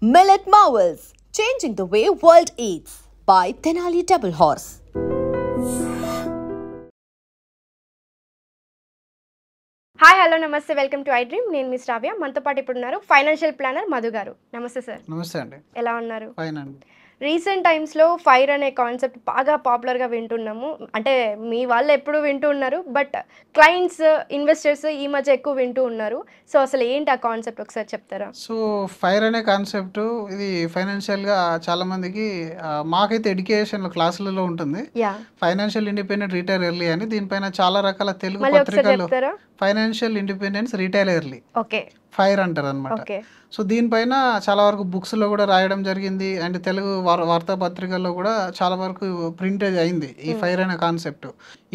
Millet Marvels, changing the way world eats by Tenali Double Horse. Hi hello నమస్తే welcome to I dream. నేను miss రావ్య. మనతో పాటు ఇప్పుడు ఉన్నారు ఫైనాన్షియల్ ప్లానర్ మధు గారు. నమస్తే సార్. నమస్తే అండి. ఎలా ఉన్నారు? ఫైన్ అండి. రీసెంట్ టైమ్స్లో ఫైర్ అనే కాన్సెప్ట్ బాగా పాపులర్గా వింటున్నాము. అంటే మీ వాళ్ళు ఎప్పుడు వింటూ ఉన్నారు, బట్ క్లయింట్స్ ఇన్వెస్టర్స్ ఈ మధ్య ఎక్కువ వింటూ ఉన్నారు. సో అసలు ఏంటి ఆ కాన్సెప్ట్ ఒకసారి చెప్తారా? సో ఫైర్ అనే కాన్సెప్ట్ ఇది ఫైనాన్షియల్గా చాలామందికి మాకైతే ఎడ్యుకేషన్లో క్లాసులలో ఉంటుంది. ఫైనాన్షియల్ ఇండిపెండెంట్ రిటైర్ ఎర్లీ అని, దీనిపైన చాలా రకాల తెలుగు పత్రికల్లో financial independence retire early fire అంటారు అనమాట. సో దీనిపైన చాలా వరకు బుక్స్లో కూడా రాయడం జరిగింది, అండ్ తెలుగు వార్తాపత్రికల్లో కూడా చాలా వరకు ప్రింటేజ్ అయింది ఈ ఫైర్ అనే కాన్సెప్ట్.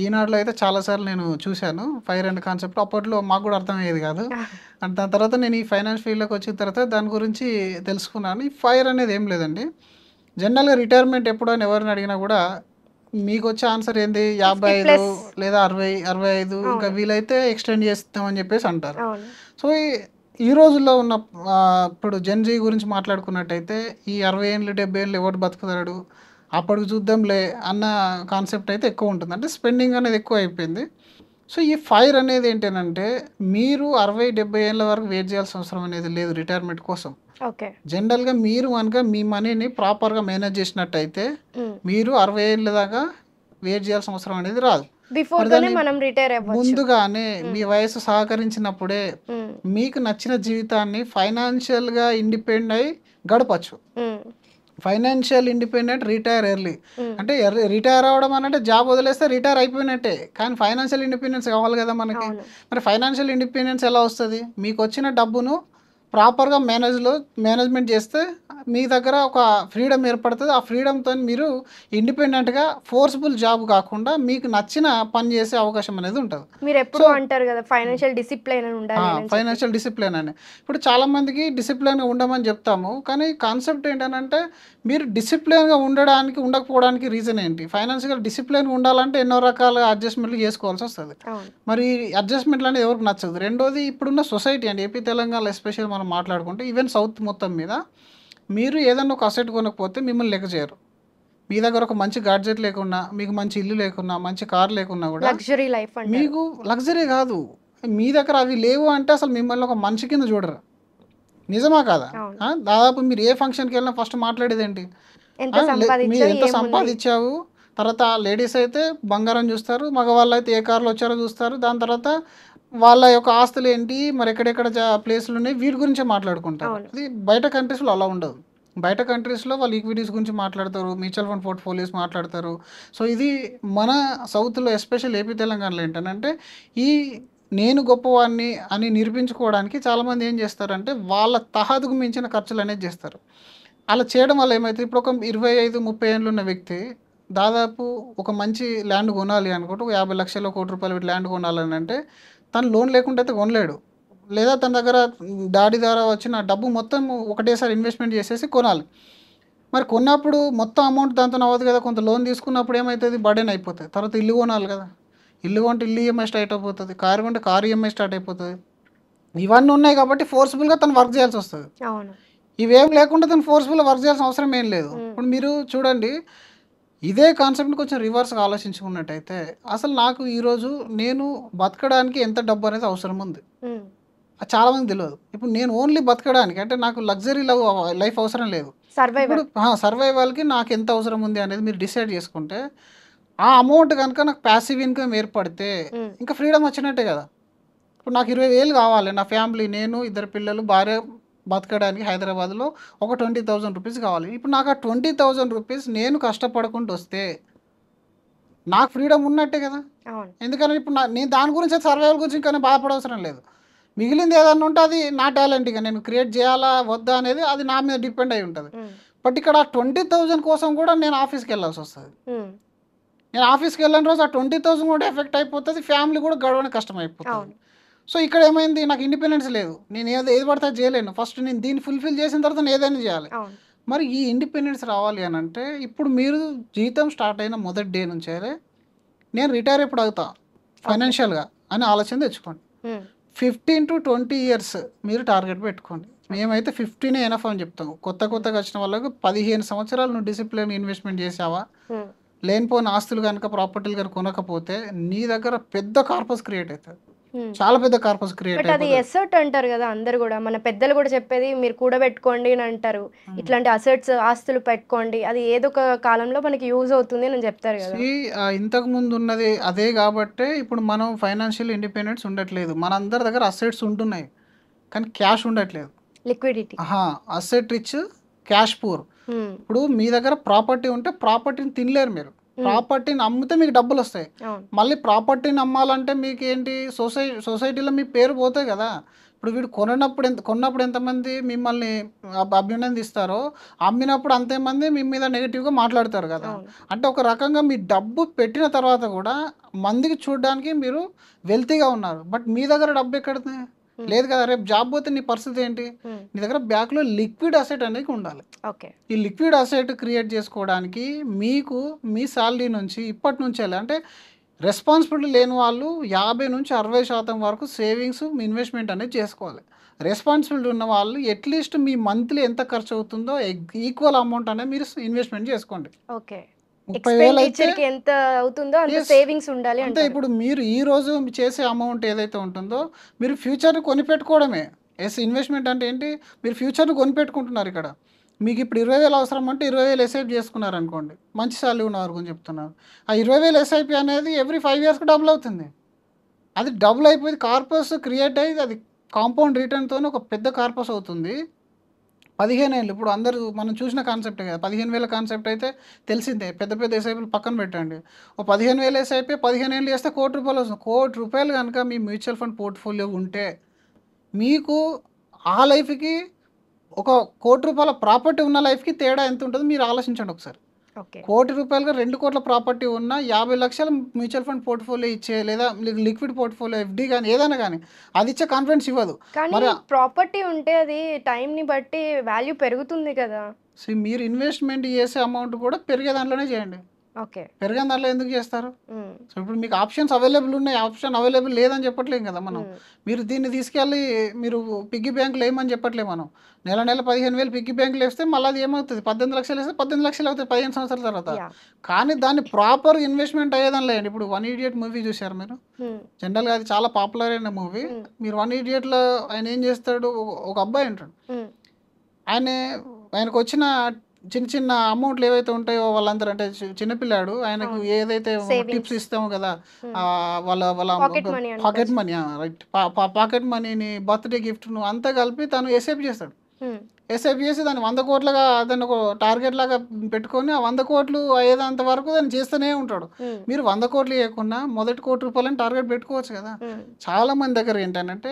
ఈనాడులో అయితే చాలాసార్లు నేను చూశాను ఫైర్ అనే కాన్సెప్ట్. అప్పట్లో మాకు కూడా అర్థమయ్యేది కాదు. అండ్ దాని తర్వాత నేను ఈ ఫైనాన్స్ ఫీల్డ్లోకి వచ్చిన తర్వాత దాని గురించి తెలుసుకున్నాను. ఈ ఫైర్ అనేది ఏం లేదండి, జనరల్గా రిటైర్మెంట్ ఎప్పుడైనా ఎవరిని అడిగినా కూడా మీకు వచ్చే ఆన్సర్ ఏంది, 55 లేదా 60-65, ఇంకా వీలైతే ఎక్స్టెండ్ చేస్తామని చెప్పేసి అంటారు. సో ఈ రోజుల్లో ఉన్న ఇప్పుడు జెన్జీ గురించి మాట్లాడుకున్నట్టయితే ఈ 60 ఏళ్ళు 70 ఏళ్ళు ఎవరు బతుకుతాడు, అప్పటికి చూద్దాంలే అన్న కాన్సెప్ట్ అయితే ఎక్కువ ఉంటుంది. అంటే స్పెండింగ్ అనేది ఎక్కువ అయిపోయింది. సో ఈ ఫైర్ అనేది ఏంటంటే మీరు 60-70 ఏళ్ళ వరకు వెయిట్ చేయాల్సిన అవసరం అనేది లేదు రిటైర్మెంట్ కోసం. జనరల్గా మీరు కనుక మీ మనీని ప్రాపర్గా మేనేజ్ చేసినట్టయితే మీరు 60 ఏళ్ళ దాకా వెయిట్ చేయాల్సిన అవసరం అనేది రాదు. ముందుగానే మీ వయసు సహకరించినప్పుడే మీకు నచ్చిన జీవితాన్ని ఫైనాన్షియల్గా ఇండిపెండెంట్ అయి గడపచ్చు. ఫైనాన్షియల్ ఇండిపెండెంట్ రిటైర్ ఎర్లీ అంటే రిటైర్ అవ్వడం అంటే జాబ్ వదిలేస్తే రిటైర్ అయిపోయినట్టే, కానీ ఫైనాన్షియల్ ఇండిపెండెన్స్ కావాలి కదా మనకి. మరి ఫైనాన్షియల్ ఇండిపెండెన్స్ ఎలా వస్తుంది? మీకు వచ్చిన డబ్బును ప్రాపర్గా మేనేజ్మెంట్ చేస్తే మీ దగ్గర ఒక ఫ్రీడమ్ ఏర్పడుతుంది. ఆ ఫ్రీడమ్తో మీరు ఇండిపెండెంట్గా ఫోర్స్ఫుల్ జాబ్ కాకుండా మీకు నచ్చిన పని చేసే అవకాశం అనేది ఉంటుంది. మీరు ఎప్పుడు అంటారు కదా ఫైనాన్షియల్ డిసిప్లిన్ అని ఉండాలి. ఫైనాన్షియల్ డిసిప్లిన్ అని ఇప్పుడు చాలామందికి డిసిప్లిన్గా ఉండమని చెప్తాము, కానీ కాన్సెప్ట్ ఏంటంటే మీరు డిసిప్లిన్గా ఉండకపోవడానికి రీజన్ ఏంటి? ఫైనాన్షియల్ డిసిప్లిన్గా ఉండాలంటే ఎన్నో రకాల అడ్జస్ట్మెంట్లు చేసుకోవాల్సి వస్తుంది. మరి అడ్జస్ట్మెంట్లు అనేది ఎవరికి నచ్చదు. రెండోది ఇప్పుడున్న సొసైటీ అండి, ఏపీ తెలంగాణలో ఎస్పెషల్ మనం మాట్లాడుకుంటే ఈవెన్ సౌత్ మొత్తం మీద మీరు ఏదన్నా ఒక అసెట్ కొనకపోతే మిమ్మల్ని లెక్క చేయరు. మీ దగ్గర ఒక మంచి గాడ్జెట్ లేకున్నా, మీకు మంచి ఇల్లు లేకున్నా, మంచి కార్ లేకున్నా కూడా లగ్జరీ లైఫ్ మీకు లగ్జరీ కాదు. మీ దగ్గర అవి లేవు అంటే అసలు మిమ్మల్ని ఒక మనిషి కింద చూడరు. నిజమా కాదా? దాదాపు మీరు ఏ ఫంక్షన్కి వెళ్ళినా ఫస్ట్ మాట్లాడేది ఏంటి? మీరు ఎంత సంపాదించావు. తర్వాత లేడీస్ అయితే బంగారం చూస్తారు, మగవాళ్ళు అయితే ఏ కార్లో వచ్చారో చూస్తారు. దాని తర్వాత వాళ్ళ యొక్క ఆస్తులు ఏంటి, మరి ఎక్కడెక్కడ ప్లేసులు ఉన్నాయి, వీటి గురించే మాట్లాడుకుంటారు. అది బయట కంట్రీస్లో అలా ఉండదు. బయట కంట్రీస్లో వాళ్ళు ఈక్విటీస్ గురించి మాట్లాడతారు, మ్యూచువల్ ఫండ్ పోర్ట్ఫోలియోస్ మాట్లాడతారు. సో ఇది మన సౌత్లో ఎస్పెషల్ ఏపీ తెలంగాణలో ఏంటంటే ఈ నేను గొప్పవాడిని అని నిరూపించుకోవడానికి చాలామంది ఏం చేస్తారంటే వాళ్ళ తహతుకు మించిన ఖర్చులు అనేది చేస్తారు. అలా చేయడం వల్ల ఏమైతే ఇప్పుడు ఒక 25-30 ఏళ్ళు ఉన్న వ్యక్తి దాదాపు ఒక మంచి ల్యాండ్ కొనాలి అనుకుంటే 50 లక్షలు 1 కోటి రూపాయలు ల్యాండ్ కొనాలని అంటే తను లోన్ లేకుండా అయితే కొనలేడు. లేదా తన దగ్గర డాడీ ద్వారా వచ్చిన డబ్బు మొత్తం ఒకటేసారి ఇన్వెస్ట్మెంట్ చేసేసి కొనాలి. మరి కొన్నప్పుడు మొత్తం అమౌంట్ దాంతో అవ్వదు కదా. కొంత లోన్ తీసుకున్నప్పుడు ఏమవుతుంది, బర్డెన్ అయిపోతుంది. తర్వాత ఇల్లు కొనాలి కదా, ఇల్లు కొంటే ఇల్లు ఈఎంఐ స్టార్ట్ అయిపోతుంది, కారు కొంటే కారు ఈఎంఐ స్టార్ట్ అయిపోతుంది. ఇవన్నీ ఉన్నాయి కాబట్టి ఫోర్స్ఫుల్గా తను వర్క్ చేయాల్సి వస్తుంది. ఇవేం లేకుండా తను ఫోర్స్ఫుల్గా వర్క్ చేయాల్సిన అవసరం ఏం లేదు. ఇప్పుడు మీరు చూడండి, ఇదే కాన్సెప్ట్ని కొంచెం రివర్స్గా ఆలోచించుకున్నట్టయితే అసలు నాకు ఈరోజు నేను బతకడానికి ఎంత డబ్బు అనేది అవసరం ఉంది అది చాలామంది తెలియదు. ఇప్పుడు నేను ఓన్లీ బతకడానికి అంటే నాకు లగ్జరీ లైఫ్ అవసరం లేదు. ఇప్పుడు సర్వైవల్కి నాకు ఎంత అవసరం ఉంది అనేది మీరు డిసైడ్ చేసుకుంటే ఆ అమౌంట్ కనుక నాకు ప్యాసివ్ ఇన్కమ్ ఏర్పడితే ఇంకా ఫ్రీడమ్ వచ్చినట్టే కదా. ఇప్పుడు నాకు 20,000 కావాలి, నా ఫ్యామిలీ, నేను, 2 పిల్లలు, భార్య బతకడానికి హైదరాబాద్లో ఒక 20,000 రూపీస్ కావాలి. ఇప్పుడు నాకు ఆ 20,000 రూపీస్ నేను కష్టపడకుండా వస్తే నాకు ఫ్రీడమ్ ఉన్నట్టే కదా. ఎందుకంటే ఇప్పుడు నేను దాని గురించి సర్వైవల్ గురించి ఇంకా బాధపడవసరం లేదు. మిగిలింది ఏదన్నా ఉంటే అది నా టాలెంట్, ఇక నేను క్రియేట్ చేయాలా వద్దా అనేది అది నా మీద డిపెండ్ అయి ఉంటుంది. బట్ ఇక్కడ 20,000 కోసం కూడా నేను ఆఫీస్కి వెళ్ళాల్సి వస్తుంది. నేను ఆఫీస్కి వెళ్ళిన రోజు ఆ 20,000 కూడా ఎఫెక్ట్ అయిపోతుంది, ఫ్యామిలీ కూడా గడవడానికి కష్టం అయిపోతుంది. సో ఇక్కడ ఏమైంది, నాకు ఇండిపెండెన్స్ లేదు, నేను ఏది పడితే చేయలేను. ఫస్ట్ నేను దీన్ని ఫుల్ఫిల్ చేసిన తర్వాత నేను ఏదైనా చేయాలి. మరి ఈ ఇండిపెండెన్స్ రావాలి అని అంటే ఇప్పుడు మీరు జీతం స్టార్ట్ అయిన మొదటి డే నుంచే నేను రిటైర్ ఎప్పుడు అవుతా ఫైనాన్షియల్గా అని ఆలోచన తెచ్చుకోండి. 15 to 20 years మీరు టార్గెట్ పెట్టుకోండి. మేమైతే 15 ఎనఫ్ అని చెప్తాం. కొత్తగా వచ్చిన వాళ్ళకు 15 సంవత్సరాలు నువ్వు డిసిప్లిన్ ఇన్వెస్ట్మెంట్ చేసావా, లేనిపోయిన ఆస్తులు కనుక ప్రాపర్టీలు కనుక కొనకపోతే నీ దగ్గర పెద్ద కార్పస్ క్రియేట్ అవుతుంది, చాలా పెద్ద కార్పస్ క్రియేట్ బట్ అది ఎసెట్ అంటారు కదా అందరు కూడా, మన పెద్దలు కూడా చెప్పేది మీరు కూడబెట్టుకోండి అని అంటారు. ఇట్లాంటి అసెట్స్ ఆస్తులు పెట్టుకోండి, అది ఏదో ఒక కాలంలో మనకి యూజ్ అవుతుంది అని చెప్తారు కదా. ఇంతకు ముందు ఉన్నది అదే కాబట్టి ఇప్పుడు మనం ఫైనాన్షియల్ ఇండిపెండెన్స్ ఉండట్లేదు. మనందరి దగ్గర అసెట్స్ ఉంటున్నాయి కానీ క్యాష్ ఉండట్లేదు. Liquidity, asset rich cash poor. ఇప్పుడు మీ దగ్గర ప్రాపర్టీ ఉంటే ప్రాపర్టీని తినలేరు మీరు, ప్రాపర్టీని అమ్మితే మీకు డబ్బులు వస్తాయి. మళ్ళీ ప్రాపర్టీని అమ్మాలంటే మీకు ఏంటి, సొసైటీలో మీ పేరు పోతాయి కదా. ఇప్పుడు వీడు కొన్నప్పుడు ఎంతమంది మిమ్మల్ని అభినందిస్తారో, అమ్మినప్పుడు అంతేమంది మీ మీద నెగిటివ్గా మాట్లాడతారు కదా. అంటే ఒక రకంగా మీ డబ్బు పెట్టిన తర్వాత కూడా మందికి చూడడానికి మీరు వెల్తీగా ఉన్నారు, బట్ మీ దగ్గర డబ్బు ఎక్కడిది లేదు కదా. రేపు జాబ్ పోతే నీ పరిస్థితి ఏంటి, నీ దగ్గర బ్యాక్లో లిక్విడ్ అసెట్ అనేది ఉండాలి. ఈ లిక్విడ్ అసెట్ క్రియేట్ చేసుకోవడానికి మీకు మీ శాలరీ నుంచి ఇప్పటి నుంచి అంటే రెస్పాన్సిబిలిటీ లేని వాళ్ళు 50 నుంచి 60% వరకు సేవింగ్స్ ఇన్వెస్ట్మెంట్ అనేది చేసుకోవాలి. రెస్పాన్సిబిలిటీ ఉన్న వాళ్ళు అట్లీస్ట్ మీ మంత్లీ ఎంత ఖర్చు అవుతుందో ఈక్వల్ అమౌంట్ అనేది మీరు ఇన్వెస్ట్మెంట్ చేసుకోండి. 30,000 అయితే ఎంత అవుతుందో అంత సేవింగ్స్ ఉండాలి అంటే ఇప్పుడు మీరు ఈ రోజు చేసే అమౌంట్ ఏదైతే ఉంటుందో మీరు ఫ్యూచర్ని కొనిపెట్టుకోవడమే. ఇన్వెస్ట్మెంట్ అంటే ఏంటి, మీరు ఫ్యూచర్ని కొనిపెట్టుకుంటున్నారు. ఇక్కడ మీకు ఇప్పుడు 20,000 అవసరం అంటే 20,000 ఎస్ఐపి చేసుకున్నారు అనుకోండి, మంచి సాలరీ ఉన్న వరకు అని చెప్తున్నారు. ఆ 20,000 ఎస్ఐపి అనేది ఎవ్రీ 5 ఇయర్స్కి డబుల్ అవుతుంది. అది డబుల్ అయిపోయి కార్పస్ క్రియేట్ అయ్యి అది కాంపౌండ్ రిటర్న్తో ఒక పెద్ద కార్పస్ అవుతుంది. 15 ఏళ్ళు ఇప్పుడు అందరూ మనం చూసిన కాన్సెప్టే కదా. 15,000 కాన్సెప్ట్ అయితే తెలిసిందే. పెద్ద ఎస్ఐపీలు పక్కన పెట్టండి, ఓ 15,000 ఎస్ఐపీ 15 ఏళ్ళు చేస్తే ₹1,00,00,000 వస్తుంది. ₹1,00,00,000 కనుక మీ మ్యూచువల్ ఫండ్ పోర్ట్ఫోలియో ఉంటే మీకు ఆ లైఫ్కి ఒక ₹1,00,00,000 ప్రాపర్టీ ఉన్న లైఫ్కి తేడా ఎంత ఉంటుందో మీరు ఆలోచించండి ఒకసారి. ₹1,00,00,000 2 కోట్ల ప్రాపర్టీ ఉన్న 50 లక్షల మ్యూచువల్ ఫండ్ పోర్ట్ఫోలియో ఇచ్చే లేదా లిక్విడ్ పోర్ట్ఫోలియో ఎఫ్డి కానీ ఏదైనా కానీ అది ఇచ్చే కాన్ఫిడెన్స్ ఇవ్వదు. కానీ ప్రాపర్టీ ఉంటే అది టైంని బట్టి వాల్యూ పెరుగుతుంది కదా. మీరు ఇన్వెస్ట్మెంట్ చేసే అమౌంట్ కూడా పెరిగే దాంట్లోనే చేయండి. పెరిగిన దాంట్లో ఎందుకు చేస్తారు. సో ఇప్పుడు మీకు ఆప్షన్స్ అవైలబుల్ ఉన్నాయి, ఆప్షన్ అవైలబుల్ లేదని చెప్పట్లేం కదా మనం. మీరు దీన్ని తీసుకెళ్ళి మీరు పిగ్గీ బ్యాంకులు వేయమని చెప్పట్లేదు మనం. నెల 15,000 పిగ్గీ బ్యాంకులు వేస్తే మళ్ళీ అది ఏమవుతుంది, 18 లక్షలు వేస్తే 18 లక్షలు అవుతుంది 15 సంవత్సరాల తర్వాత. కానీ దాన్ని ప్రాపర్ ఇన్వెస్ట్మెంట్ అయ్యేదని లేదండి. ఇప్పుడు 1 Idiot మూవీ చూశారు మీరు, జనరల్గా అది చాలా పాపులర్ అయిన మూవీ. మీరు 1 Idiotలో ఆయన ఏం చేస్తాడు, ఒక అబ్బాయి ఉంటాడు, ఆయనకు వచ్చిన చిన్న అమౌంట్లు ఏవైతే ఉంటాయో వాళ్ళందరూ అంటే చిన్నపిల్లాడు ఆయనకు ఏదైతే టిప్స్ ఇస్తాము కదా వాళ్ళ పాకెట్ మనీ, రైట్, పాకెట్ మనీని బర్త్డే గిఫ్ట్ అంతా కలిపి తను ఎస్ఐపి చేస్తాడు. ఎస్ఐపి చేసి దాన్ని 100 కోట్లుగా దాన్ని ఒక టార్గెట్ లాగా పెట్టుకొని ఆ 100 కోట్లు అయ్యేంత వరకు దాన్ని చేస్తూనే ఉంటాడు. మీరు 100 కోట్లు చేయకుండా మొదటి ₹1,00,00,000 టార్గెట్ పెట్టుకోవచ్చు కదా. చాలా మంది దగ్గర ఏంటంటే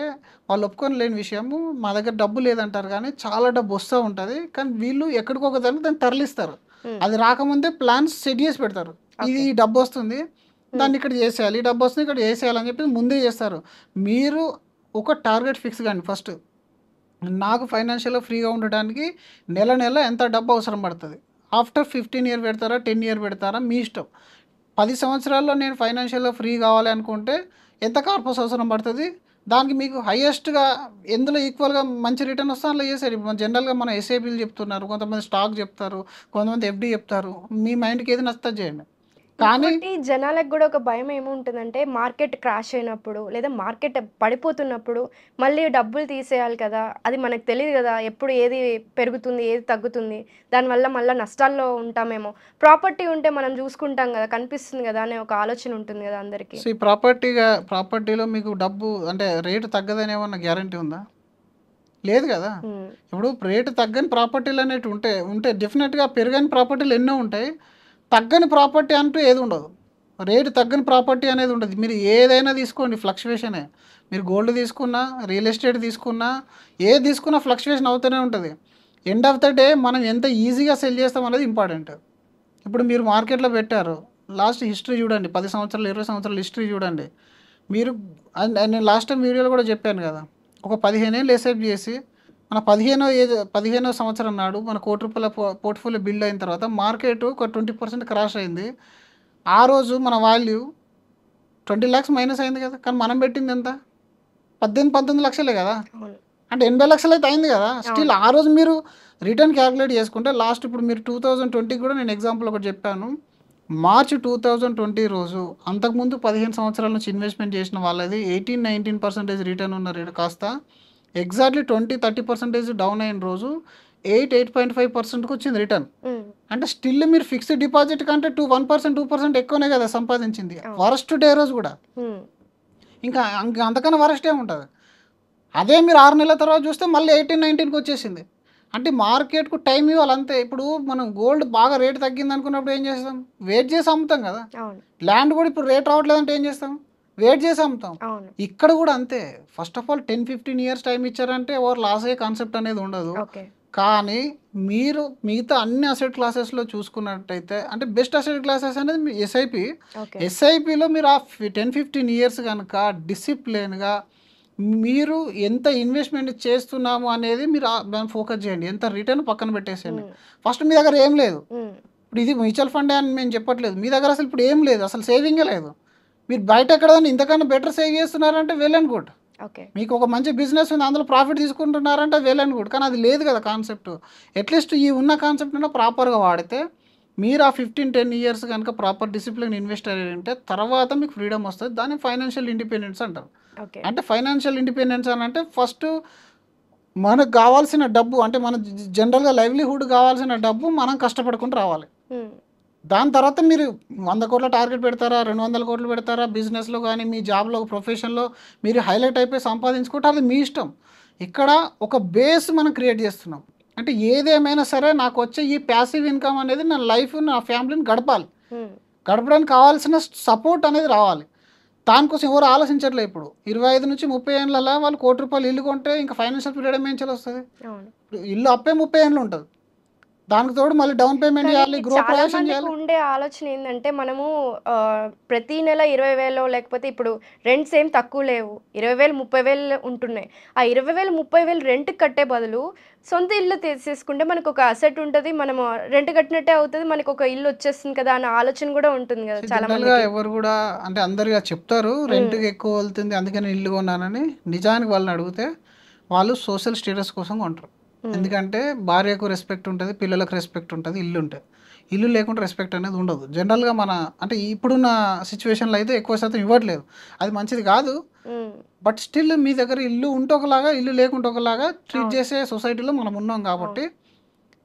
వాళ్ళు ఒప్పుకొని లేని విషయము, మా దగ్గర డబ్బు లేదంటారు కానీ చాలా డబ్బు వస్తూ ఉంటుంది, కానీ వీళ్ళు ఎక్కడికొక దాన్ని తరలిస్తారు. అది రాకముందే ప్లాన్స్ సెట్ చేసి పెడతారు. ఇది డబ్బు వస్తుంది దాన్ని ఇక్కడ చేసేయాలి, డబ్బు వస్తుంది ఇక్కడ చేసేయాలి అని చెప్పి ముందే చేస్తారు. మీరు ఒక టార్గెట్ ఫిక్స్ కానీ ఫస్ట్, నాకు ఫైనాన్షియల్గా ఫ్రీగా ఉండడానికి నెల ఎంత డబ్బు అవసరం పడుతుంది, ఆఫ్టర్ 15 ఇయర్ పెడతారా 10 ఇయర్ పెడతారా మీ ఇష్టం. 10 సంవత్సరాల్లో నేను ఫైనాన్షియల్గా ఫ్రీ కావాలి అనుకుంటే ఎంత కార్పస్ అవసరం పడుతుంది, దానికి మీకు హైయెస్ట్గా ఎందులో ఈక్వల్గా మంచి రిటర్న్ వస్తే అలా చేశారు. ఇప్పుడు జనరల్గా మన ఎస్ఐపీలు చెప్తున్నారు, కొంతమంది స్టాక్ చెప్తారు, కొంతమంది ఎఫ్డి చెప్తారు, మీ మైండ్కి ఏది నచ్చుతుంది చేయండి. కానీ జనాలకు కూడా ఒక భయం ఏముంటుందంటే మార్కెట్ క్రాష్ అయినప్పుడు లేదా మార్కెట్ పడిపోతున్నప్పుడు మళ్ళీ డబ్బులు తీసేయాలి కదా, అది మనకు తెలియదు కదా ఎప్పుడు ఏది పెరుగుతుంది ఏది తగ్గుతుంది, దానివల్ల మళ్ళీ నష్టాల్లో ఉంటామేమో. ప్రాపర్టీ ఉంటే మనం చూసుకుంటాం కదా, కనిపిస్తుంది కదా అనే ఒక ఆలోచన ఉంటుంది కదా అందరికీ. సో ఈ ప్రాపర్టీలో మీకు డబ్బు అంటే రేటు తగ్గదని ఏమన్నా గ్యారంటీ ఉందా, లేదు కదా. ఇప్పుడు రేటు తగ్గని ప్రాపర్టీలు అనేవి ఉంటే డెఫినెట్గా పెరగని ప్రాపర్టీలు ఎన్నో ఉంటాయి, తగ్గని ప్రాపర్టీ అంటూ ఏది ఉండదు. రేటు తగ్గని ప్రాపర్టీ అనేది ఉండదు. మీరు ఏదైనా తీసుకోండి ఫ్లక్చువేషనే, మీరు గోల్డ్ తీసుకున్నా రియల్ ఎస్టేట్ తీసుకున్నా ఏది తీసుకున్నా ఫ్లక్చువేషన్ అవుతూనే ఉంటుంది. ఎండ్ ఆఫ్ ద డే మనం ఎంత ఈజీగా సెల్ చేస్తాం అనేది ఇంపార్టెంట్. ఇప్పుడు మీరు మార్కెట్లో పెట్టారు, లాస్ట్ హిస్టరీ చూడండి, 10 సంవత్సరాలు 20 సంవత్సరాల హిస్టరీ చూడండి మీరు. నేను లాస్ట్ టైం వీడియోలో కూడా చెప్పాను కదా, ఒక 15 ఏళ్ళు ఎస్ఐపి చేసి మన 15వ సంవత్సరం నాడు మన ₹1,00,00,000 పోర్ట్ఫోలియో బిల్డ్ అయిన తర్వాత మార్కెట్ ఒక 20% క్రాష్ అయింది. ఆ రోజు మన వాల్యూ 20 lakhs మైనస్ అయింది కదా, కానీ మనం పెట్టింది ఎంత 18 లక్షలే కదా. అంటే 80 లక్షలు అయితే అయింది కదా. స్టిల్ ఆ రోజు మీరు రిటర్న్ క్యాలిక్యులేట్ చేసుకుంటే లాస్ట్ ఇప్పుడు మీరు 2020 కూడా నేను ఎగ్జాంపుల్ ఒకటి చెప్పాను. మార్చ్ 2020 రోజు అంతకుముందు 15 సంవత్సరాల నుంచి ఇన్వెస్ట్మెంట్ చేసిన వాళ్ళది 18-19% రిటర్న్ ఉన్న రేటు కాస్త ఎగ్జాక్ట్లీ 20-30% డౌన్ అయిన రోజు 8-8.5%కి వచ్చింది రిటర్న్. అంటే స్టిల్ మీరు ఫిక్స్డ్ డిపాజిట్ కంటే 1%, 2% ఎక్కువనే కదా సంపాదించింది. వరస్ట్ డే రోజు కూడా ఇంకా అంతకన్నా వరస్ట్ ఏముంటుంది. అదే మీరు 6 నెలల తర్వాత చూస్తే మళ్ళీ 18-19కి వచ్చేసింది. అంటే మార్కెట్కు టైం ఇవ్వాలి అంతే. ఇప్పుడు మనం గోల్డ్ బాగా రేటు తగ్గింది అనుకున్నప్పుడు ఏం చేస్తాం, వెయిట్ చేసి అమ్ముతాం కదా. ల్యాండ్ కూడా ఇప్పుడు రేట్ రావట్లేదంటే ఏం చేస్తాం, వెయిట్ చేసి అమ్ముతాం. ఇక్కడ కూడా అంతే. First of all 10-15 years time ఇచ్చారంటే ఎవరు లాస్ అయ్యే కాన్సెప్ట్ అనేది ఉండదు. కానీ మీరు మిగతా అన్ని అసెట్ క్లాసెస్లో చూసుకున్నట్టయితే అంటే బెస్ట్ అసెట్ క్లాసెస్ అనేది మీ ఎస్ఐపిలో మీరు ఆ 10-15 ఇయర్స్ కనుక డిసిప్లిన్గా మీరు ఎంత ఇన్వెస్ట్మెంట్ చేస్తున్నాము అనేది మీరు ఫోకస్ చేయండి. ఎంత రిటర్న్ పక్కన పెట్టేసేయండి. ఫస్ట్ మీ దగ్గర ఏం లేదు, ఇప్పుడు ఇది మ్యూచువల్ ఫండ్ అని మేము చెప్పట్లేదు, మీ దగ్గర అసలు ఇప్పుడు ఏం లేదు, అసలు సేవింగే లేదు. మీరు బయట ఎక్కడైనా ఇంతకన్నా బెటర్ సేవ్ చేస్తున్నారంటే వెల్ అండ్ గుడ్. మీకు ఒక మంచి బిజినెస్ ఉంది, అందులో ప్రాఫిట్ తీసుకుంటున్నారంటే వెల్ అండ్ గుడ్. కానీ అది లేదు కదా కాన్సెప్ట్. అట్లీస్ట్ ఈ ఉన్న కాన్సెప్ట్ అయినా ప్రాపర్గా వాడితే మీరు ఆ 15-10 ఇయర్స్ కనుక ప్రాపర్ డిసిప్లిన్ ఇన్వెస్ట్ అయ్యింటే తర్వాత మీకు ఫ్రీడమ్ వస్తుంది. దాన్ని ఫైనాన్షియల్ ఇండిపెండెన్స్ అంటారు. అంటే ఫైనాన్షియల్ ఇండిపెండెన్స్ అని అంటే ఫస్ట్ మనకు కావాల్సిన డబ్బు, అంటే మన జనరల్గా లైవ్లీహుడ్ కావాల్సిన డబ్బు మనం కష్టపడుకుంటూ రావాలి. దాని తర్వాత మీరు 100 కోట్ల టార్గెట్ పెడతారా, 200 కోట్లు పెడతారా, బిజినెస్లో కానీ మీ జాబ్లో ప్రొఫెషన్లో మీరు హైలైట్ అయిపోయి సంపాదించుకుంటే అది మీ ఇష్టం. ఇక్కడ ఒక బేస్ మనం క్రియేట్ చేస్తున్నాం. అంటే ఏదేమైనా సరే నాకు వచ్చే ఈ ప్యాసివ్ ఇన్కమ్ అనేది నా లైఫ్, నా ఫ్యామిలీని గడపడానికి కావాల్సిన సపోర్ట్ అనేది రావాలి. దానికోసం ఎవరు ఆలోచించట్లేదు. ఇప్పుడు 25 నుంచి 30 ఏళ్ళలో వాళ్ళు ₹1 కోటి ఇల్లు కొంటే ఇంకా ఫైనాన్షియల్ ఫ్రీడమ్ ఏం వస్తుంది. ఇల్లు అప్పే 30 ఏళ్ళు ఉంటుంది. దానికి తోడు మళ్ళీ డౌన్ పేమెంట్ చేయాలి, గృహప్రవేశం చేయాలి. ఉండే ఆలోచన ఏంటంటే మనము ప్రతి నెల 20,000 లేకపోతే ఇప్పుడు రెంట్స్ ఏం తక్కువ లేవు, 20,000 30,000 ఉంటున్నాయి. ఆ 20,000 30,000 రెంట్ కట్టే బదులు సొంత ఇల్లు తీసేసుకుంటే మనకు ఒక అసెట్ ఉంటుంది, మనము రెంట్ కట్టినట్టే అవుతుంది, మనకు ఒక ఇల్లు వచ్చేస్తుంది కదా అన్న ఆలోచన కూడా ఉంటుంది కదా చాలా మంది. ఎవరు కూడా అంటే అందరిగా చెప్తారు రెంట్కి ఎక్కువ వెళ్తుంది అందుకని ఇల్లు కొన్నానని. నిజానికి వాళ్ళని అడిగితే వాళ్ళు సోషల్ స్టేటస్ కోసం కొంటారు. ఎందుకంటే భార్యకు రెస్పెక్ట్ ఉంటుంది, పిల్లలకు రెస్పెక్ట్ ఉంటుంది, ఇల్లు ఉంటుంది. ఇల్లు లేకుండా రెస్పెక్ట్ అనేది ఉండదు. జనరల్గా మన అంటే ఇప్పుడున్న సిచ్యువేషన్లో అయితే ఎక్కువ శాతం ఇవ్వట్లేదు, అది మంచిది కాదు. బట్ స్టిల్ మీ దగ్గర ఇల్లు ఉంటే ఒకలాగా, ఇల్లు లేకుంటే ఒకలాగా ట్రీట్ చేసే సొసైటీలో మనం ఉన్నాం కాబట్టి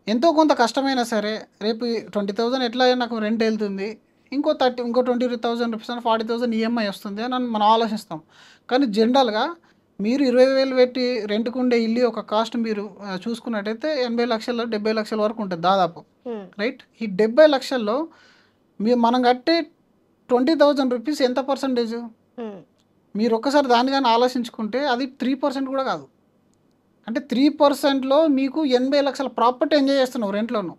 ఎంతో కొంత కష్టమైనా సరే రేపు 20,000 ఎట్లా నాకు రెంట్ వెళ్తుంది, ఇంకో 20,000 రూపీస్ 40,000 ఈఎంఐ వస్తుంది అని మనం ఆలోచిస్తాం. కానీ జనరల్గా మీరు 20,000 పెట్టి రెంట్కు ఉండే ఇల్లు ఒక కాస్ట్ మీరు చూసుకున్నట్టయితే 80 లక్షలు 70 లక్షల వరకు ఉంటుంది దాదాపు, రైట్? ఈ 70 లక్షల్లో మనం కట్టే 20,000 రూపీస్ ఎంత పర్సంటేజ్? మీరు ఒక్కసారి దాన్ని కానీ ఆలోచించుకుంటే అది 3% కూడా కాదు. అంటే 3%లో మీకు 80 లక్షల ప్రాపర్టీ ఎంజాయ్ చేస్తున్నావు రెంట్లోను.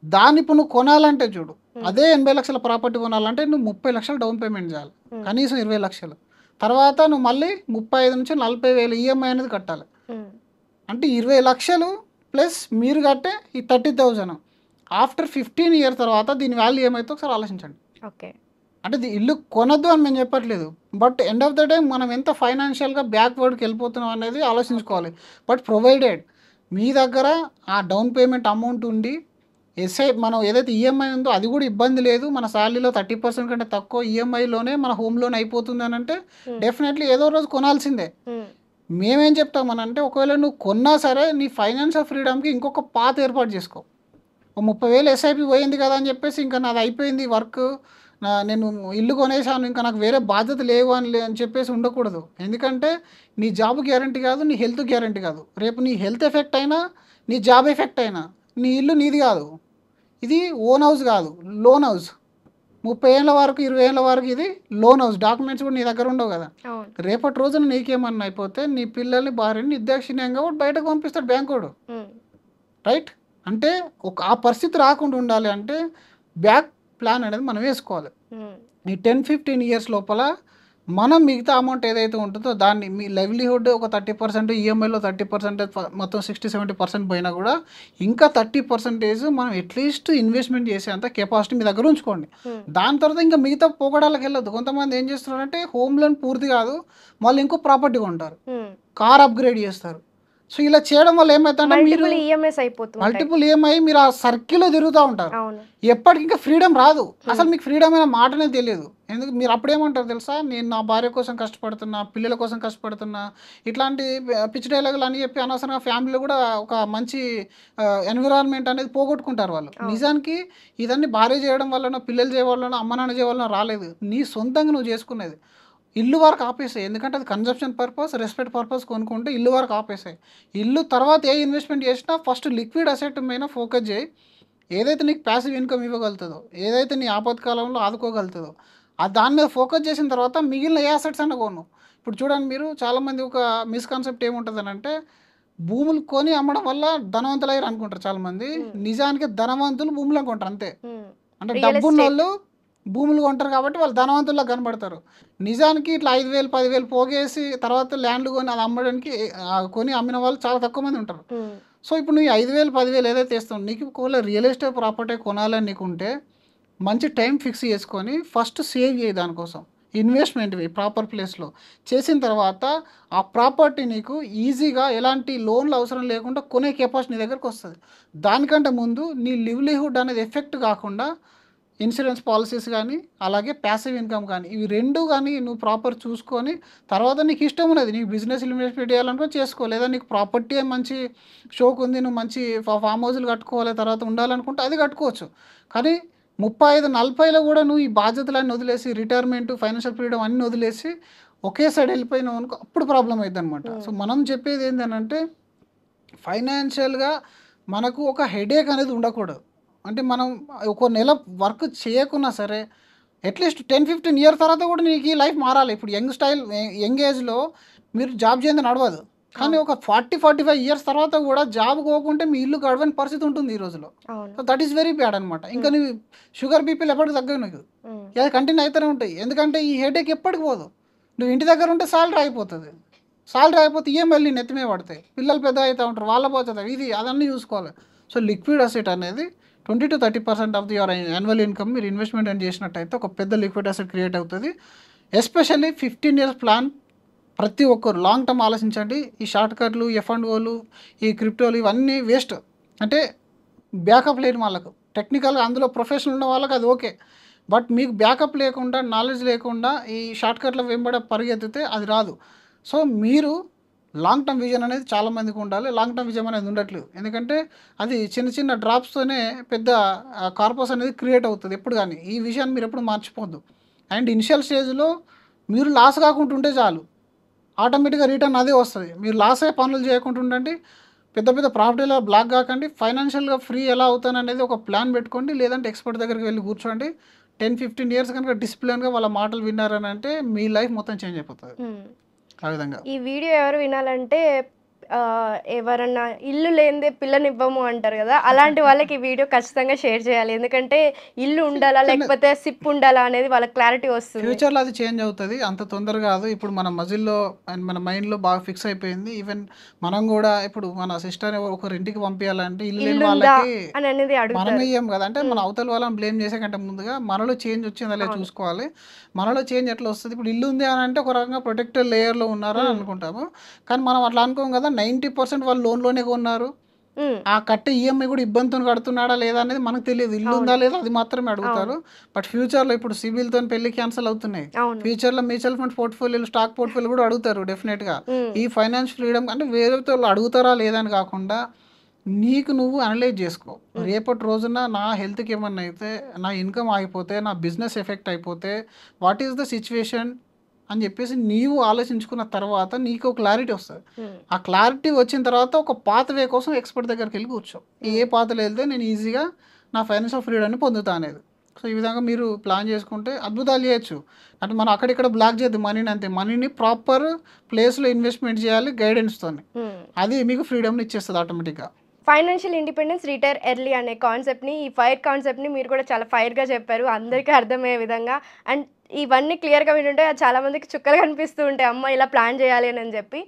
దాన్ని ఇప్పుడు నువ్వు కొనాలంటే చూడు, అదే 80 లక్షల ప్రాపర్టీ కొనాలంటే నువ్వు 30 లక్షలు డౌన్ పేమెంట్ చేయాలి, కనీసం 20 లక్షలు. తర్వాత నువ్వు మళ్ళీ 35 నుంచి 40,000 ఈఎంఐ అనేది కట్టాలి. అంటే 20 లక్షలు ప్లస్ మీరు కట్టే ఈ 30,000 ఆఫ్టర్ 15 ఇయర్స్ తర్వాత దీని వాల్యూ ఏమైతే ఒకసారి ఆలోచించండి. అంటే ఇల్లు కొనద్దు అని మేము చెప్పట్లేదు, but end of the day మనం ఎంత ఫైనాన్షియల్గా బ్యాక్వర్డ్కి వెళ్ళిపోతున్నాం అనేది ఆలోచించుకోవాలి. బట్ ప్రొవైడెడ్ మీ దగ్గర ఆ డౌన్ పేమెంట్ అమౌంట్ ఉండి మనం ఏదైతే ఈఎంఐ ఉందో అది కూడా ఇబ్బంది లేదు, మన శాలరీలో 30% కంటే తక్కువ ఈఎంఐలోనే మన హోమ్ లోన్ అయిపోతుంది అని అంటే డెఫినెట్లీ ఏదో రోజు కొనాల్సిందే. మేమేం చెప్తామనంటే ఒకవేళ నువ్వు కొన్నా సరే నీ ఫైనాన్షియల్ ఫ్రీడమ్కి ఇంకొక పాత ఏర్పాటు చేసుకో. 30,000 ఎస్ఐపి పోయింది కదా అని చెప్పేసి ఇంకా నాది అయిపోయింది వర్క్, నేను ఇల్లు కొనేసాను ఇంకా నాకు వేరే బాధ్యత లేవు అని చెప్పేసి ఉండకూడదు. ఎందుకంటే నీ జాబ్ గ్యారంటీ కాదు, నీ హెల్త్ గ్యారంటీ కాదు. రేపు నీ హెల్త్ ఎఫెక్ట్ అయినా, నీ జాబ్ ఎఫెక్ట్ అయినా నీ ఇల్లు నీది కాదు, ఇది ఓన్ హౌస్ కాదు, లోన్ హౌస్. 30 ఏళ్ళ వరకు 20 ఏళ్ళ వరకు ఇది లోన్ హౌస్, డాక్యుమెంట్స్ కూడా నీ దగ్గర ఉండవు కదా. రేపటి రోజున నీకేమన్నా అయిపోతే నీ పిల్లల్ని భార్యని నిర్దాక్షిణ్యంగా కూడా బయటకు పంపిస్తాడు బ్యాంకోడు, రైట్? అంటే ఆ పరిస్థితి రాకుండా ఉండాలి అంటే బ్యాక్ ప్లాన్ అనేది మనం వేసుకోవాలి. ఈ 10-15 ఇయర్స్ లోపల మనం మిగతా అమౌంట్ ఏదైతే ఉంటుందో దాన్ని మీ లైవ్లీహుడ్ ఒక 30%, ఈఎంఐలో 30%, మొత్తం 60-70% పోయినా కూడా ఇంకా 30% మనం అట్లీస్ట్ ఇన్వెస్ట్మెంట్ చేసేంత కెపాసిటీ మీ దగ్గర ఉంచుకోండి. దాని తర్వాత ఇంకా మిగతా పోగడాలకు వెళ్ళొద్దు. కొంతమంది ఏం చేస్తున్నారంటే హోమ్ లోన్ పూర్తి కాదు, మళ్ళీ ఇంకో ప్రాపర్టీ కొంటారు, కార్ అప్గ్రేడ్ చేస్తారు. సో ఇలా చేయడం వల్ల ఏమవుతుందంటే మీరు మల్టిపుల్ ఈఎంఐ మీరు ఆ సర్కిల్లో తిరుగుతూ ఉంటారు. ఎప్పటికి ఇంకా ఫ్రీడమ్ రాదు. అసలు మీకు ఫ్రీడమ్ అయిన మాటనే తెలియదు. ఎందుకు మీరు అప్పుడేమంటారు తెలుసా, నేను నా భార్య కోసం కష్టపడుతున్నా, పిల్లల కోసం కష్టపడుతున్నా, ఇట్లాంటి పిచ్చి డైలాగులు అని చెప్పి అనవసరంగా ఫ్యామిలీలో కూడా ఒక మంచి ఎన్విరాన్మెంట్ అనేది పోగొట్టుకుంటారు వాళ్ళు. నిజానికి ఇదన్నీ భార్య చేయడం వల్లనో, పిల్లలు చేయడం వల్లనో, అమ్మ నాన్న చేయడం వల్లనో రాలేదు. నీ సొంతంగా నువ్వు చేసుకునేది. ఇల్లు వరకు ఆపేసాయి, ఎందుకంటే అది కన్జంప్షన్ పర్పస్, రెస్పెక్ట్ పర్పస్ కొనుక్కుంటే ఇల్లు వరకు ఆపేసాయి. ఇల్లు తర్వాత ఏ ఇన్వెస్ట్మెంట్ చేసినా ఫస్ట్ లిక్విడ్ అసెట్ మీద ఫోకస్ చేయి. ఏదైతే నీకు ప్యాసివ్ ఇన్కమ్ ఇవ్వగలుగుతుందో, ఏదైతే నీ ఆపత్కాలంలో ఆదుకోగలుగుతుందో దాని మీద ఫోకస్ చేసిన తర్వాత మిగిలిన ఏ అసెట్స్ అన్న కొను. ఇప్పుడు చూడండి, మీరు చాలామంది ఒక మిస్కాన్సెప్ట్ ఏముంటుంది అని అంటే, భూములు కొని అమ్మడం వల్ల ధనవంతులు అయ్యారు అనుకుంటారు చాలామంది. నిజానికి ధనవంతులు భూములు కొంటారు అంతే. అంటే డబ్బున్న వాళ్ళు భూములు కొంటారు కాబట్టి వాళ్ళు ధనవంతుల్లో కనబడతారు. నిజానికి ఇట్లా 5,000 10,000 పోగేసి తర్వాత ల్యాండ్లు కొని అది అమ్మడానికి కొని అమ్మిన వాళ్ళు చాలా తక్కువ మంది ఉంటారు. సో ఇప్పుడు నువ్వు 5,000 10,000 ఏదైతే ఇస్తావు, నీకు ఒకవేళ రియల్ ఎస్టేట్ ప్రాపర్టీ కొనాలని నీకు ఉంటే మంచి టైం ఫిక్స్ చేసుకొని ఫస్ట్ సేవ్ చేయి, దానికోసం ఇన్వెస్ట్మెంట్ ప్రాపర్ ప్లేస్లో చేసిన తర్వాత ఆ ప్రాపర్టీ నీకు ఈజీగా ఎలాంటి లోన్లు అవసరం లేకుండా కొనే కెపాసిటీ నీ దగ్గరకు వస్తుంది. దానికంటే ముందు నీ లివ్లీహుడ్ అనేది ఎఫెక్ట్ కాకుండా ఇన్సూరెన్స్ పాలసీస్ కానీ అలాగే ప్యాసివ్ ఇన్కమ్ కానీ ఇవి రెండు కానీ నువ్వు ప్రాపర్ చూసుకొని తర్వాత నీకు ఇష్టం ఉన్నది నీకు బిజినెస్ ఇన్వెస్ట్మెంట్ చేయాలనుకో చేసుకో, లేదా నీకు ప్రాపర్టీ మంచి షోక్ ఉంది, నువ్వు మంచి ఫామ్ హౌస్లు కట్టుకోవాలి తర్వాత ఉండాలనుకుంటే అది కట్టుకోవచ్చు. కానీ 35-40లో కూడా నువ్వు ఈ బాధ్యతలన్నీ వదిలేసి రిటైర్మెంట్, ఫైనాన్షియల్ ఫ్రీడమ్ అన్నీ వదిలేసి ఒకే సైడ్ వెళ్ళిపోయినావు అనుకో అప్పుడు ప్రాబ్లం అవుతుంది అనమాట. సో మనం చెప్పేది ఏంటంటే ఫైనాన్షియల్గా మనకు ఒక హెడేక్ అనేది ఉండకూడదు. అంటే మనం ఒక నెల వర్క్ చేయకున్నా సరే అట్లీస్ట్ 10-15 ఇయర్స్ తర్వాత కూడా నీకు ఈ లైఫ్ మారాలి. ఇప్పుడు యంగ్ ఏజ్లో మీరు జాబ్ చేయండి నడవదు, కానీ ఒక 40-45 ఇయర్స్ తర్వాత కూడా జాబ్ పోకుంటే మీ ఇల్లు గడవని పరిస్థితి ఉంటుంది ఈ రోజులో. So that is very bad అనమాట. ఇంకా నువ్వు షుగర్ బీపీలు ఎప్పటికి తగ్గవు, నీకు అది కంటిన్యూ అవుతూనే ఉంటాయి. ఎందుకంటే ఈ హెడేక్ ఎప్పటికి పోదు. నువ్వు ఇంటి దగ్గర ఉంటే సాలరీ అయిపోతుంది, సాలరీ అయిపోతే ఈఎంఐలు నెత్తిమే పడతాయి, పిల్లలు పెద్ద అవుతూ ఉంటారు, వాళ్ళ పోతుంది, ఇది అదన్నీ చూసుకోవాలి. సో లిక్విడ్ అసెట్ అనేది 20-30% of the your annual income మీరు ఇన్వెస్ట్మెంట్ అని చేసినట్టయితే ఒక పెద్ద లిక్విడ్ అసెట్ క్రియేట్ అవుతుంది. ఎస్పెషల్లీ 15 ఇయర్స్ ప్లాన్ ప్రతి ఒక్కరు లాంగ్ టర్మ్ ఆలోచించండి. ఈ షార్ట్ కట్లు, F&Oలు, ఈ క్రిప్టోలు ఇవన్నీ వేస్ట్. అంటే బ్యాకప్ లేని వాళ్ళకు, టెక్నికల్గా అందులో ప్రొఫెషనల్ ఉన్న వాళ్ళకి అది ఓకే, బట్ మీకు బ్యాకప్ లేకుండా, నాలెడ్జ్ లేకుండా ఈ షార్ట్ కట్ల వెంబడ పరిగెత్తితే అది రాదు. సో మీరు లాంగ్ టర్మ్ విజన్ అనేది చాలామందికి ఉండాలి. లాంగ్ టర్మ్ విజన్ అనేది ఉండట్లేదు, ఎందుకంటే అది చిన్న చిన్న డ్రాప్స్తోనే పెద్ద కార్పస్ అనేది క్రియేట్ అవుతుంది ఎప్పుడు. కానీ ఈ విషయాన్ని మీరు ఎప్పుడు మర్చిపోద్దు. అండ్ ఇనిషియల్ స్టేజ్లో మీరు లాస్ కాకుండా ఉంటే చాలు, ఆటోమేటిక్గా రిటర్న్ అదే వస్తుంది. మీరు లాస్ అయ్యే పనులు చేయకుండా ఉండండి, పెద్ద పెద్ద ప్రాపర్టీలో బ్లాక్ కాకండి, ఫైనాన్షియల్గా ఫ్రీ ఎలా అవుతాను అనేది ఒక ప్లాన్ పెట్టుకోండి. లేదంటే ఎక్స్పర్ట్ దగ్గరికి వెళ్ళి కూర్చోండి. 10-15 ఇయర్స్ కనుక డిసిప్లిన్గా వాళ్ళ మాటలు విన్నారని అంటే మీ లైఫ్ మొత్తం చేంజ్ అయిపోతుంది. ఆ విధంగా ఈ వీడియో ఎవరు వినాలంటే ఎవరన్నా ఇల్లు లేనిదే పిల్లనివ్వము అంటారు కదా, అలాంటి వాళ్ళకి ఈ వీడియో ఖచ్చితంగా షేర్ చేయాలి. ఎందుకంటే ఇల్లు ఉండాలా లేకపోతే సిప్ ఉండాలా అనేది వాళ్ళకి క్లారిటీ వస్తుంది. ఫ్యూచర్లో అది చేంజ్ అవుతుంది, అంత తొందరగా కాదు. ఇప్పుడు మన మజిల్లో అండ్ మన మైండ్లో బాగా ఫిక్స్ అయిపోయింది. ఈవెన్ మనం కూడా ఇప్పుడు మన సిస్టర్ ఒకరి ఇంటికి పంపించాలంటే ఇల్లు లేని వాళ్ళకి మనం ఇయ్యం కదా, అంటే మన అవతల వాళ్ళని బ్లేమ్ చేసే కంటే ముందుగా మనలో చేంజ్ వచ్చిందా లేదా చూసుకోవాలి. మనలో చేంజ్ ఎట్లా వస్తుంది, ఇప్పుడు ఇల్లు ఉంది అని అంటే ఒక రకంగా ప్రొటెక్టెడ్ లేయర్లో ఉన్నారని అనుకుంటాము, కానీ మనం అట్లా అనుకోం కదా. 90% వాళ్ళు లోన్లోనే కొన్నారు, ఆ కట్టే ఈఎంఐ కూడా ఇబ్బందితో కడుతున్నాడా లేదా అనేది మనకు తెలియదు. ఇల్లు ఉందా లేదా అది మాత్రమే అడుగుతారు. బట్ ఫ్యూచర్లో ఇప్పుడు సిబిల్తో పెళ్లి క్యాన్సిల్ అవుతున్నాయి, ఫ్యూచర్లో మ్యూచువల్ ఫండ్ పోర్ట్ఫోలియోలు, స్టాక్ పోర్ట్ఫోలియో కూడా అడుగుతారు డెఫినెట్గా. ఈ ఫైనాన్స్ ఫ్రీడమ్ అంటే వేరే వాళ్ళు అడుగుతారా లేదా అని కాకుండా నీకు నువ్వు అనలైజ్ చేసుకో. రేపటి రోజున నా హెల్త్కి ఏమన్నా అయితే, నా ఇన్కమ్ ఆగిపోతే, నా బిజినెస్ ఎఫెక్ట్ అయిపోతే వాట్ ఈస్ ద సిచ్యువేషన్ అని చెప్పేసి నీవు ఆలోచించుకున్న తర్వాత నీకు క్లారిటీ వస్తుంది. ఆ క్లారిటీ వచ్చిన తర్వాత ఒక పాత్వే కోసం ఎక్స్పర్ట్ దగ్గరికి వెళ్ళి కూర్చో, ఏ పాత్రలో వెళ్తే నేను ఈజీగా నా ఫైనాన్షియల్ ఫ్రీడమ్ని పొందుతా అనేది. సో ఈ విధంగా మీరు ప్లాన్ చేసుకుంటే అద్భుతాలు చేయొచ్చు. అంటే మనం అక్కడిక్కడ బ్లాక్ చేయద్దు మనీని, అంతే మనీని ప్రాపర్ ప్లేస్లో ఇన్వెస్ట్మెంట్ చేయాలి గైడెన్స్తో, అది మీకు ఫ్రీడమ్ని ఇచ్చేస్తుంది ఆటోమేటిక్గా. ఫైనాన్షియల్ ఇండిపెండెన్స్, రిటైర్ ఎర్లీ అనే కాన్సెప్ట్ని, ఈ ఫైర్ కాన్సెప్ట్ని మీరు కూడా చాలా ఫైర్గా చెప్పారు, అందరికీ అర్థమయ్యే విధంగా. అండ్ ఇవన్నీ క్లియర్గా వింటుంటే చాలామందికి చుక్కలు కనిపిస్తూ ఉంటాయి, అమ్మ ఇలా ప్లాన్ చేయాలి అని చెప్పి.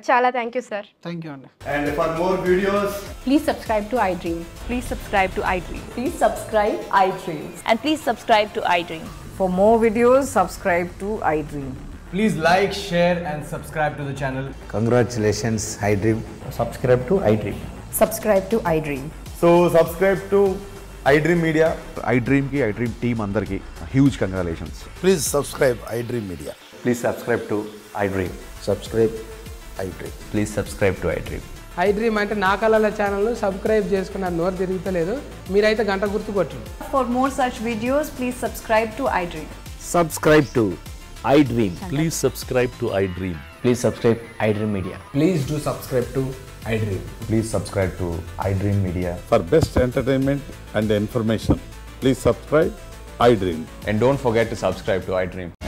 చాలా thank you sir. Thank you అండి. And for more videos, please subscribe to iDream. Please subscribe to iDream. Please subscribe iDream. And please subscribe to iDream. For more videos, subscribe to iDream. Please like, share and subscribe to the channel. Congratulations, iDream. Subscribe to iDream. Subscribe to iDream. So subscribe to iDream Media. iDream ki iDream team andarki huge congratulations. Please subscribe iDream Media. Please subscribe to iDream. Subscribe iDream. Please subscribe to iDream. iDream అంటే నా కళల channel subscribe చేసుకున్నారు, నోరు తిరుగుతలేదు, మీరైతే గంట గుర్తు కొట్టండి. For more such videos, please subscribe to iDream. Subscribe to iDream. Please subscribe to iDream. Please subscribe iDream Media. Please do subscribe to iDream. Please subscribe to iDream Media. For best entertainment and information, please subscribe iDream. And don't forget to subscribe to iDream.